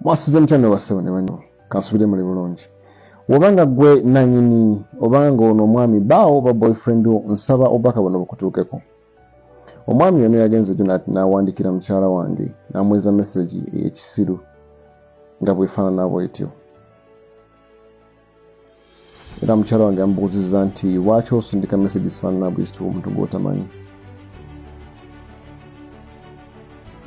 Mwasuze mchane wasewo ne wano kansubire muri bulungi. Wobanga gwe nanyini obanga ono mwami bawo ba boyfriend nsaba obaka bono bukutukeko. Omwami ono yagenze Jonathan nawandikira mchala wange namweza message ekisiru nga bwefana nabo etyo. Era mchala wange ambuziza nti lwaki osindika messages fana nabo istu omuntu gwotamanyi.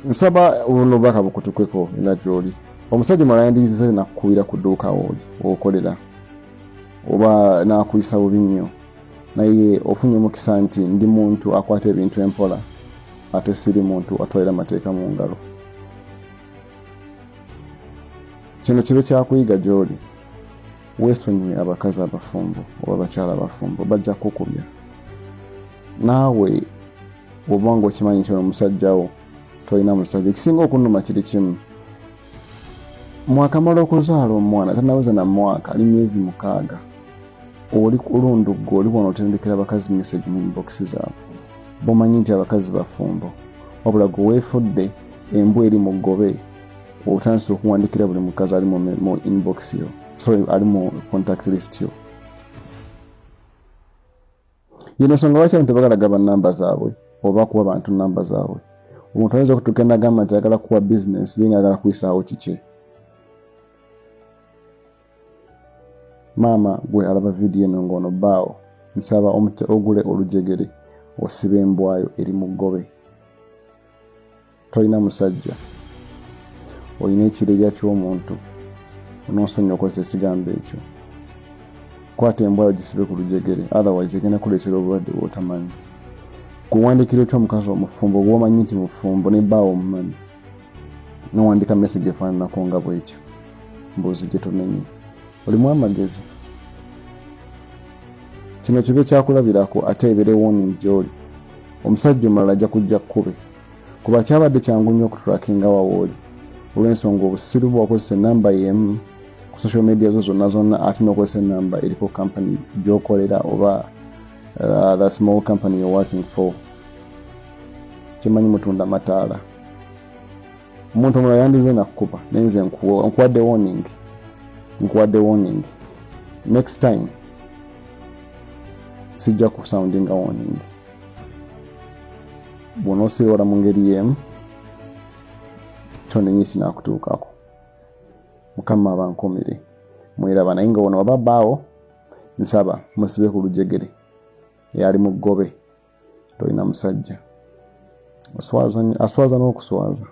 Nsaba ono baka bukutukeko ina joli. Omusajja mwayandize nakuira kuduka oli okolera. Oba nakuyisa bubi nnyo. Naye ofunye mukisa nti ndi muntu akwata ebintu empola ate siri muntu atwalira mateeka mu ngalo. Kino kibe kyakuyiga gy'oli. Weesonyiwe abakazi abafumbo oba abakyala abafumbo bajja kukubya. Naawe obanga okimanyi nti omusajjawo tolina musajja ekisinga okunnuma kiri kimu. Mwakamala okuzaala omwana tanaweza na mwaka ali myezi 6 oli kulundu gwo oli wano otendekera abakazi message mu inbox zaabwe bomanyi nti abakazi bafumbo wabula gwe weefudde embwa eri mu ggobe otandise okuwandikira buli mukazi ali mu inbox yo ali mu contact list yo. Yino nsonga lwaki abantu tebagala gaba namba zaabwe oba kuwa bantu namba zaabwe. Omuntu ayinza okutuuka n'agamba nti ayagala kuwa business ye ng'ayagala kuyisaawo kike. Mama gwe alaba video eno ngono bawo nsaba ogule olujegere osibe embwayo eri mu ggobe. Tolina musajja olina ekirerya ky'omuntu onoosonyiwa okozesa ekigambo ekyo. Kwata embwayo gisibe ku lujegere otherwise egenda kuleetera obulwadde bw'otamanyi. Kuwandikira otya omukazi omufumbo bw'omanyi nti mufumbo ne baawo omumanyi n'owandika message efaananako nga bw'etyo mbuuzi gye tonenye. Olimu amagezi. Kino kibe kyakulabirako ate ebere warning gy'oli. Omusajja omulala ajja kujja kkube kuba kyabadde kyangu nnyo okutrackinga wawooli olw'ensonga obusiru bw'okozesa ennamba y'emu ku social media zo zonna ate n'okozesa ennamba eriko company gy'okolera oba the small company you're working for. Kimanyi mutunda mataala. Omuntu omulala yandize nakkuba nenze nkuwadde warning. Next time sijja ku sounding a warning. Bw'onoosirwala mu ngeri y'emu tonenye kinaakutuukako. Mukama abankomere mweraba naye nga wano ababbaawo nsaba musibe ku lujegere yali mu ggobe tolina musajja aswaza n'okuswaza.